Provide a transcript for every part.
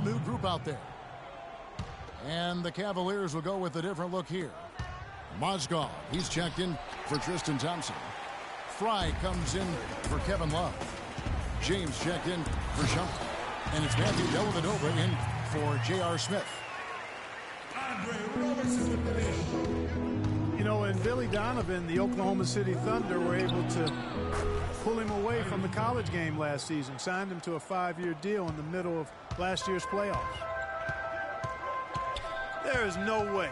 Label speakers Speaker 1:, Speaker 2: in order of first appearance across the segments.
Speaker 1: new group out there. And the Cavaliers will go with a different look here. Mozgov, he's checked in for Tristan Thompson. Fry comes in for Kevin Love. James checked in for Shumpert. And it's Matthew Dellavedova in for J.R. Smith.
Speaker 2: You know, and Billy Donovan, the Oklahoma City Thunder, were able to pull him away from the college game last season. Signed him to a 5-year deal in the middle of last year's playoffs. There is no way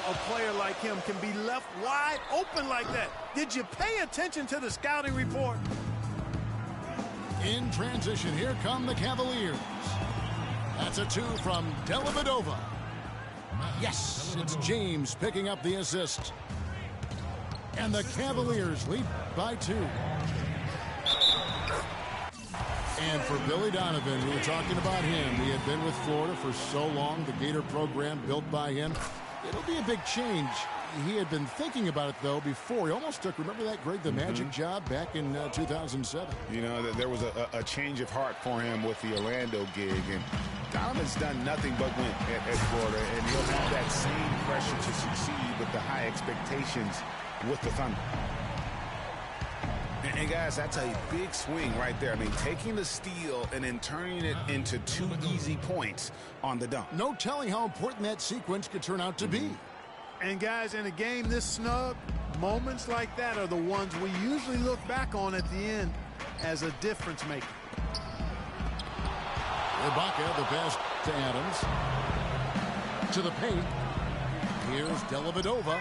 Speaker 2: a player like him can be left wide open like that. Did you pay attention to the scouting report?
Speaker 1: In transition, here come the Cavaliers. That's a 2 from Dellavedova. Yes, it's James picking up the assist. And the Cavaliers lead by 2. And for Billy Donovan, we were talking about him. He had been with Florida for so long, the Gator program built by him. It'll be a big change. He had been thinking about it, though, before. He almost took, remember that Greg the Magic job back in 2007?
Speaker 3: You know, there was a change of heart for him with the Orlando gig. And Donovan's done nothing but win at Florida. And he'll have that same pressure to succeed with the high expectations with the Thunder. And guys, that's a big swing right there. I mean, taking the steal and then turning it into 2 easy points on the dunk.
Speaker 1: No telling how important that sequence could turn out to be.
Speaker 2: And guys, in a game this snug, moments like that are the ones we usually look back on at the end as a difference maker.
Speaker 1: Ibaka, the pass to Adams. To the paint. Here's Dellavedova.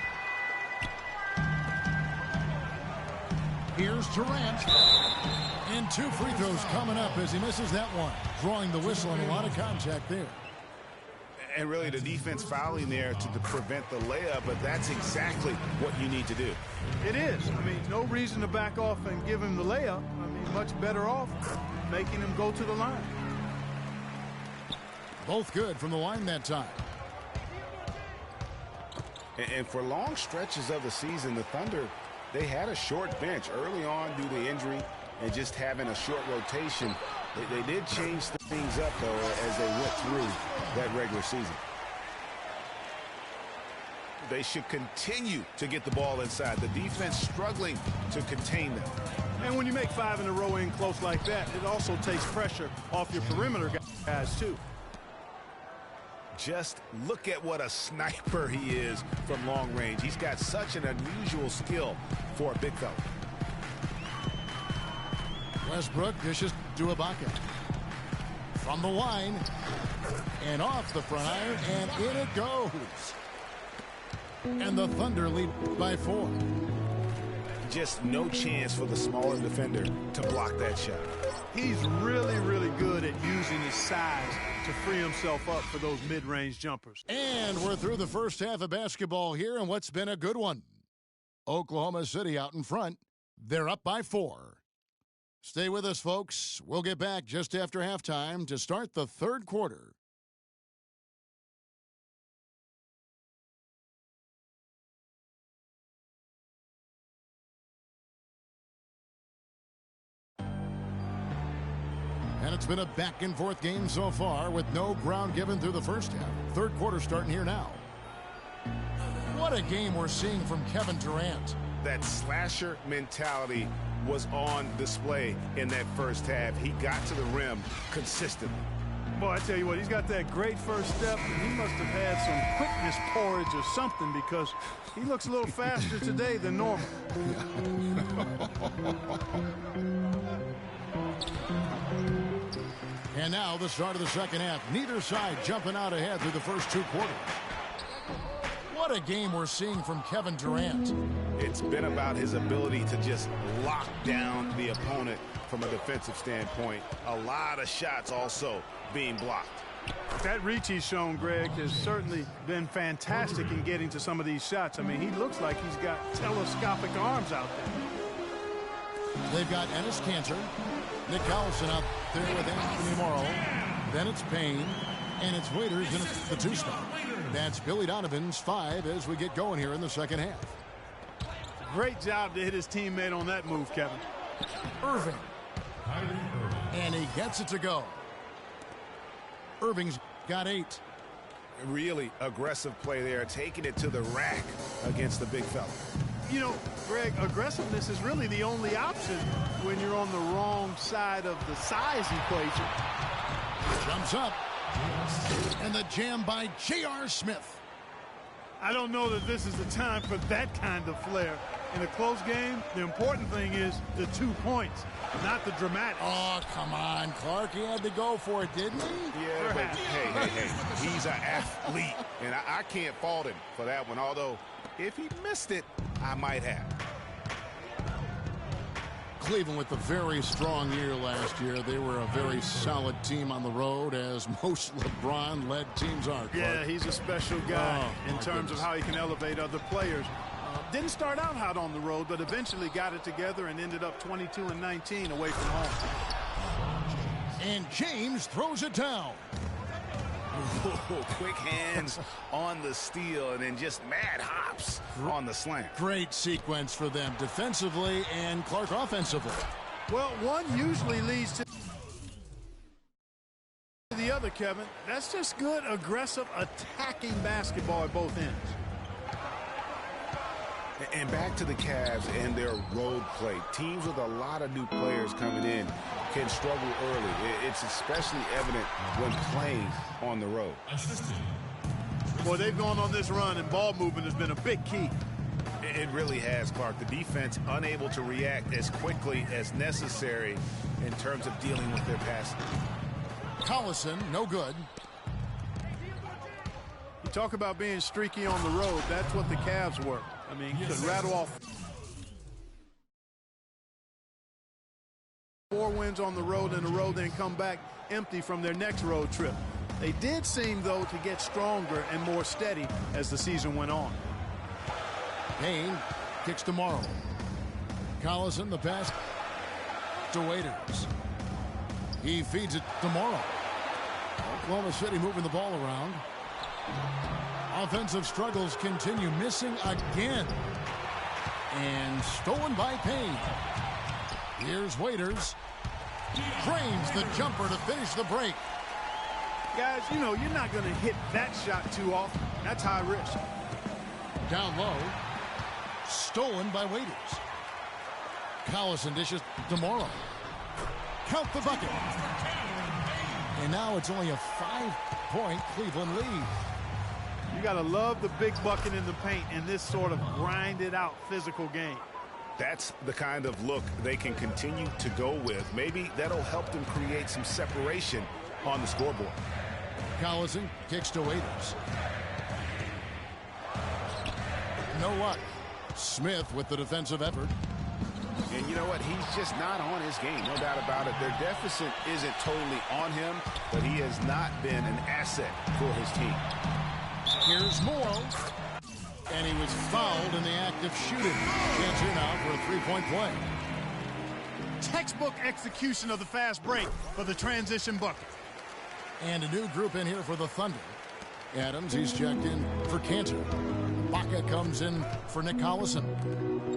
Speaker 1: Here's Durant. And 2 free throws coming up as he misses that one. Drawing the whistle and a lot of contact there.
Speaker 3: And really the defense fouling there to prevent the layup, but that's exactly what you need to do.
Speaker 2: It is. I mean, no reason to back off and give him the layup. I mean, much better off making him go to the line.
Speaker 1: Both good from the line that time.
Speaker 3: And for long stretches of the season, the Thunder, they had a short bench early on due to injury and just having a short rotation. They did change things up, though, as they went through that regular season. They should continue to get the ball inside. The defense struggling to contain them.
Speaker 2: And when you make 5 in a row in close like that, it also takes pressure off your perimeter guys, too.
Speaker 3: Just look at what a sniper he is from long range. He's got such an unusual skill for a big fella.
Speaker 1: Westbrook dishes to Ibaka. From the line. And off the front iron. And in it goes. And the Thunder lead by 4.
Speaker 3: Just no chance for the smaller defender to block that shot.
Speaker 2: He's really, really good at using his size to free himself up for those mid-range jumpers.
Speaker 1: And we're through the first half of basketball here, and what's been a good one. Oklahoma City out in front. They're up by 4. Stay with us, folks. We'll get back just after halftime to start the third quarter. And it's been a back-and-forth game so far with no ground given through the first half. Third quarter starting here now. What a game we're seeing from Kevin Durant.
Speaker 3: That slasher mentality was on display in that first half. He got to the rim consistently.
Speaker 2: Boy, I tell you what, he's got that great first step, and he must have had some quickness porridge or something because he looks a little faster today than normal.
Speaker 1: And now the start of the second half. Neither side jumping out ahead through the first 2 quarters. What a game we're seeing from Kevin Durant.
Speaker 3: It's been about his ability to just lock down the opponent from a defensive standpoint. A lot of shots also being blocked.
Speaker 2: That reach he's shown, Greg, has certainly been fantastic in getting to some of these shots. I mean, he looks like he's got telescopic arms out there.
Speaker 1: They've got Enes Kanter, Nick Collison out there with Anthony Morrow. Then it's Payne, and it's Waiters, and it's the 2-spot. That's Billy Donovan's 5 as we get going here in the second half.
Speaker 2: Great job to hit his teammate on that move, Kevin.
Speaker 1: Irving. And he gets it to go. Irving's got 8.
Speaker 3: Really aggressive play there, taking it to the rack against the big fella.
Speaker 2: You know, Greg, aggressiveness is really the only option when you're on the wrong side of the size equation.
Speaker 1: Jumps up. And the jam by J.R. Smith.
Speaker 2: I don't know that this is the time for that kind of flair. In a close game, the important thing is the 2 points, not the dramatics.
Speaker 1: Oh, come on, Clark. He had to go for it, didn't he?
Speaker 3: Yeah, but hey. He's an athlete, and I can't fault him for that one. Although, if he missed it, I might have.
Speaker 1: Cleveland with a very strong year last year. They were a very solid team on the road, as most LeBron-led teams are, Clark.
Speaker 2: Yeah, he's a special guy in terms of how he can elevate other players. Didn't start out hot on the road, but eventually got it together and ended up 22-19 away from home.
Speaker 1: And James throws it down.
Speaker 3: Quick hands on the steal, and then just mad hops on the slant.
Speaker 1: Great sequence for them defensively and Clark offensively.
Speaker 2: Well, one usually leads to the other, Kevin. That's just good, aggressive, attacking basketball at both ends.
Speaker 3: And back to the Cavs and their road play. Teams with a lot of new players coming in can struggle early. It's especially evident when playing on the road.
Speaker 2: Boy, they've gone on this run, and ball movement has been a big key.
Speaker 3: It really has, Clark. The defense unable to react as quickly as necessary in terms of dealing with their passing.
Speaker 1: Collison, no good.
Speaker 2: You talk about being streaky on the road. That's what the Cavs were. I mean, you could rattle off 4 wins on the road in a row, then come back empty from their next road trip. They did seem, though, to get stronger and more steady as the season went on.
Speaker 1: Payne kicks to Morrow. Collison, the pass to Waiters. He feeds it to Morrow. Oklahoma City moving the ball around. Offensive struggles continue, missing again. And stolen by Payne. Here's Waiters. Drains the jumper to finish the break.
Speaker 2: Guys, you know, you're not going to hit that shot too often. That's high risk.
Speaker 1: Down low. Stolen by Waiters. Collison dishes to Morrow. Count the bucket. And now it's only a 5-point Cleveland lead.
Speaker 2: You got to love the big bucket in the paint in this sort of grinded-out physical game.
Speaker 3: That's the kind of look they can continue to go with. Maybe that'll help them create some separation on the scoreboard.
Speaker 1: Collison kicks to Waiters. No luck. Smith with the defensive effort.
Speaker 3: And you know what? He's just not on his game, no doubt about it. Their deficit isn't totally on him, but he has not been an asset for his team.
Speaker 1: Here's Morrow. And he was fouled in the act of shooting. Chance here now for a 3-point play.
Speaker 2: Textbook execution of the fast break for the transition bucket.
Speaker 1: And a new group in here for the Thunder. Adams, he's checked in for Cantor. Baca comes in for Nick Collison.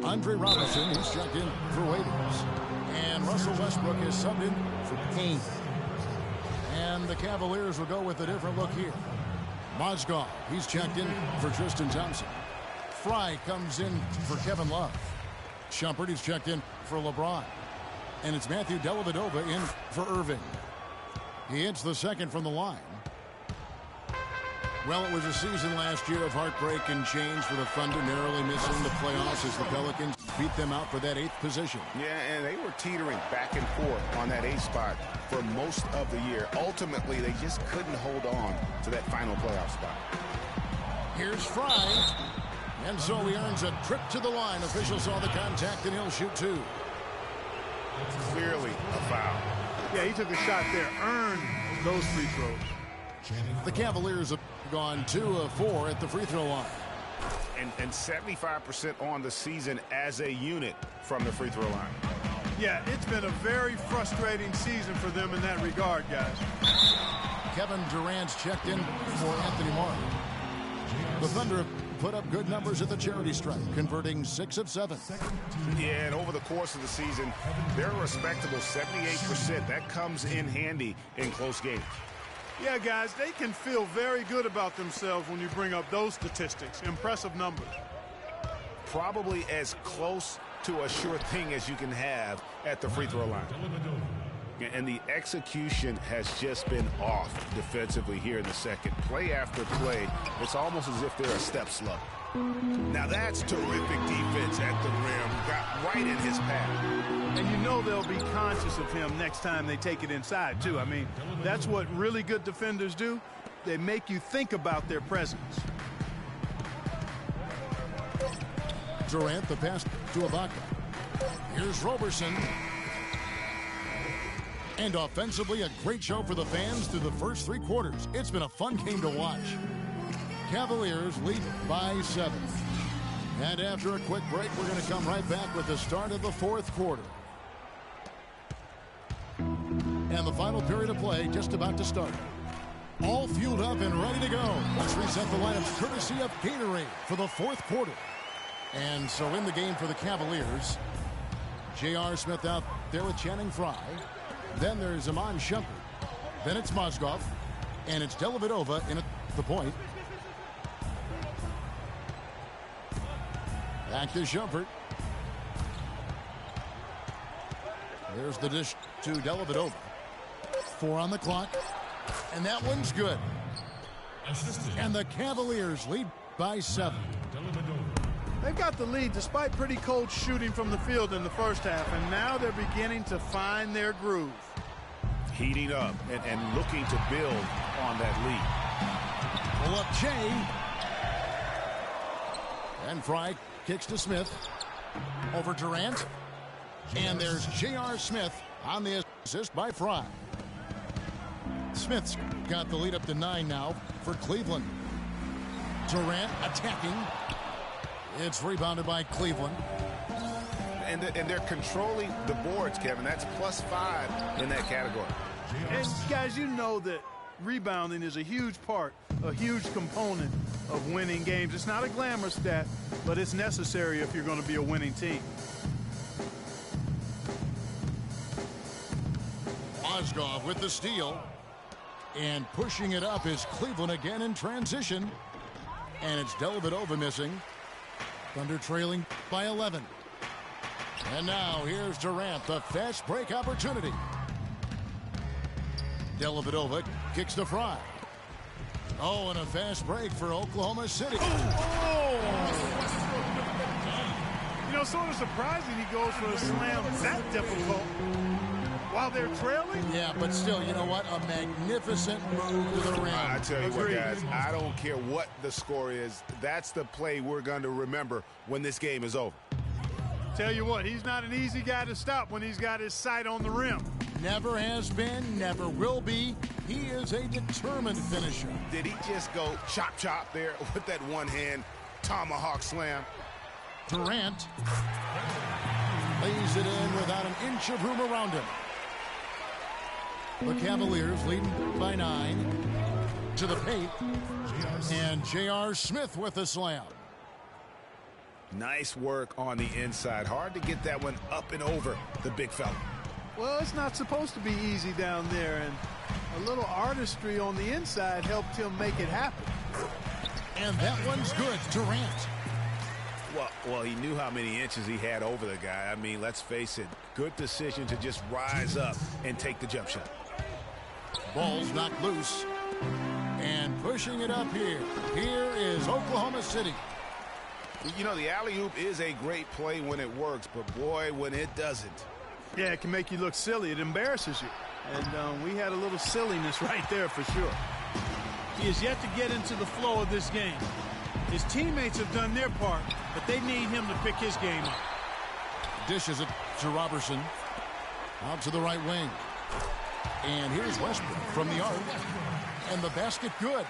Speaker 1: Andre Robinson, he's checked in for Waiters. And Russell Westbrook is subbed in for Payne. And the Cavaliers will go with a different look here. Mozgov, he's checked in for Tristan Thompson. Fry comes in for Kevin Love. Shumpert, he's checked in for LeBron. And it's Matthew Dellavedova in for Irving. He hits the second from the line. Well, it was a season last year of heartbreak and change for the Thunder, narrowly missing the playoffs as the Pelicans beat them out for that 8th position.
Speaker 3: Yeah, and they were teetering back and forth on that 8th spot for most of the year. Ultimately, they just couldn't hold on to that final playoff spot.
Speaker 1: Here's Fry. And so he earns a trip to the line. Officials saw the contact, and he'll shoot 2.
Speaker 3: Clearly a foul.
Speaker 2: Yeah, he took a shot there, earned those free throws.
Speaker 1: The Cavaliers have gone 2 of 4 at the free throw line.
Speaker 3: And 75% on the season as a unit from the free throw line.
Speaker 2: Yeah, it's been a very frustrating season for them in that regard, guys.
Speaker 1: Kevin Durant's checked in for Anthony Morrow. The Thunder have put up good numbers at the charity stripe, converting 6 of 7.
Speaker 3: Yeah, and over the course of the season, they're a respectable 78%. That comes in handy in close games.
Speaker 2: Yeah, guys, they can feel very good about themselves when you bring up those statistics. Impressive numbers.
Speaker 3: Probably as close to a sure thing as you can have at the free throw line. And the execution has just been off defensively here in the second. Play after play, it's almost as if they're a step slow. Now that's terrific defense at the rim. Got right in his path.
Speaker 2: And you know they'll be conscious of him next time they take it inside, too. I mean, that's what really good defenders do. They make you think about their presence.
Speaker 1: Durant, the pass to Ibaka. Here's Roberson. And offensively, a great show for the fans through the first 3 quarters. It's been a fun game to watch. Cavaliers lead by 7. And after a quick break, we're going to come right back with the start of the 4th quarter. And the final period of play just about to start. All fueled up and ready to go. Let's reset the lineups courtesy of Gatorade for the 4th quarter. And so in the game for the Cavaliers, J.R. Smith out there with Channing Frye. Then there's Iman Shumpert. Then it's Mozgov. And it's Dellavedova in at the point. Back to Shumpert. There's the dish to Dellavedova. 4 on the clock. And that one's good. And the Cavaliers lead by 7.
Speaker 2: They've got the lead despite pretty cold shooting from the field in the first half, and now they're beginning to find their groove.
Speaker 3: Heating up and looking to build on that lead.
Speaker 1: Pull up Jay. And Frye kicks to Smith. Over Durant. And there's J.R. Smith on the assist by Frye. Smith's got the lead up to 9 now for Cleveland. Durant attacking. It's rebounded by Cleveland.
Speaker 3: And they're controlling the boards, Kevin. That's +5 in that category.
Speaker 2: And, guys, you know that rebounding is a huge part, a huge component of winning games. It's not a glamour stat, but it's necessary if you're going to be a winning team.
Speaker 1: Mozgov with the steal. And pushing it up is Cleveland again in transition. And it's Dellavedova missing. Thunder trailing by 11. And now here's Durant, the fast break opportunity. Dellavedova kicks to Frye. Oh, and a fast break for Oklahoma City.
Speaker 2: Oh! You know, sort of surprising he goes for a slam that difficult while they're trailing.
Speaker 1: Yeah, but still, you know what? A magnificent move to the rim.
Speaker 3: I tell you what, guys, I don't care what the score is. That's the play we're going to remember when this game is over.
Speaker 2: Tell you what, he's not an easy guy to stop when he's got his sight on the rim.
Speaker 1: Never has been, never will be. He is a determined finisher.
Speaker 3: Did he just go chop there with that one-hand tomahawk slam?
Speaker 1: Durant lays it in without an inch of room around him. The Cavaliers leading by 9 to the paint. And J.R. Smith with the slam.
Speaker 3: Nice work on the inside. Hard to get that one up and over the big fella.
Speaker 2: Well, it's not supposed to be easy down there, and a little artistry on the inside helped him make it happen.
Speaker 1: And that one's good. Durant.
Speaker 3: Well, he knew how many inches he had over the guy. I mean, let's face it, good decision to just rise up and take the jump shot.
Speaker 1: Ball's knocked loose. And pushing it up here. Here is Oklahoma City.
Speaker 3: You know, the alley-oop is a great play when it works, but boy, when it doesn't.
Speaker 2: Yeah, it can make you look silly. It embarrasses you. And we had a little silliness right there for sure. He has yet to get into the flow of this game. His teammates have done their part, but they need him to pick his game up.
Speaker 1: Dishes it to Robertson. Out to the right wing. And here's Westbrook from the arc. And the basket good.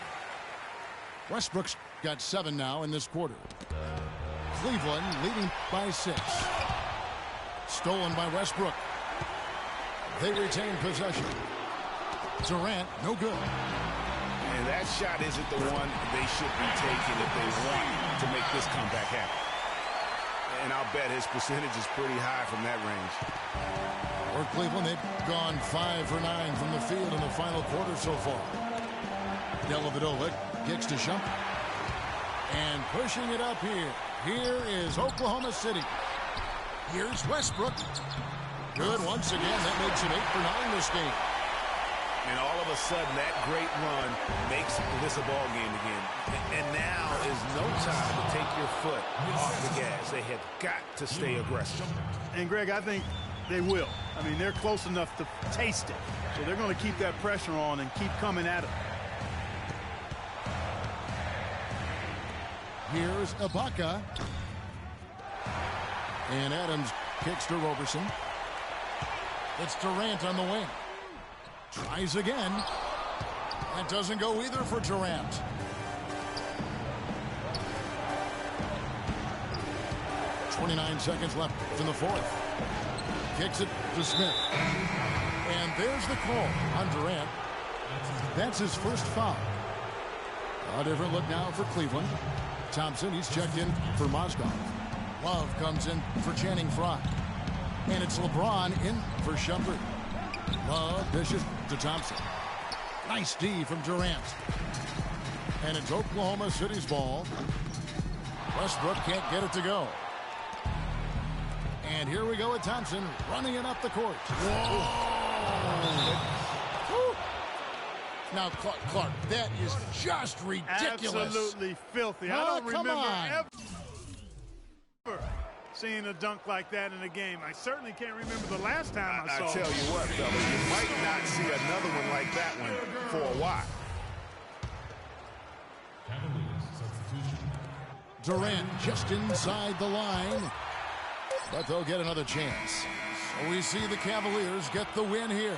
Speaker 1: Westbrook's got 7 now in this quarter. Cleveland leading by 6. Stolen by Westbrook. They retain possession. Durant, no good.
Speaker 3: And that shot isn't the one they should be taking if they want to make this comeback happen. And I'll bet his percentage is pretty high from that range.
Speaker 1: For Cleveland, they've gone 5 for 9 from the field in the final quarter so far. Dellavedova kicks to Shumpert. And pushing it up here. Here is Oklahoma City. Here's Westbrook. Good once again. That makes it 8 for 9 this game.
Speaker 3: And all of a sudden, that great run makes this a ball game again. And now is no time to take your foot off the gas. They have got to stay aggressive.
Speaker 2: And, Greg, I think they will. I mean, they're close enough to taste it. So they're going to keep that pressure on and keep coming at it.
Speaker 1: Here's Ibaka. And Adams kicks to Roberson. It's Durant on the wing. Tries again. That doesn't go either for Durant. .29 seconds left in the fourth. Kicks it to Smith. And there's the call on Durant. That's his first foul. A different look now for Cleveland. Thompson, he's checked in for Mozgov. Love comes in for Channing Frye. And it's LeBron in for Shumpert. Love dishes to Thompson. Nice D from Durant. And it's Oklahoma City's ball. Westbrook can't get it to go. And here we go with Thompson running it up the court. Whoa! Now, Clark, that is just ridiculous.
Speaker 2: Absolutely filthy. I don't remember ever seeing a dunk like that in a game. I certainly can't remember the last time I saw it.
Speaker 3: I tell you what, fella, you might not see another one like that one for a while.
Speaker 1: Durant just inside the line. But they'll get another chance. So we see the Cavaliers get the win here.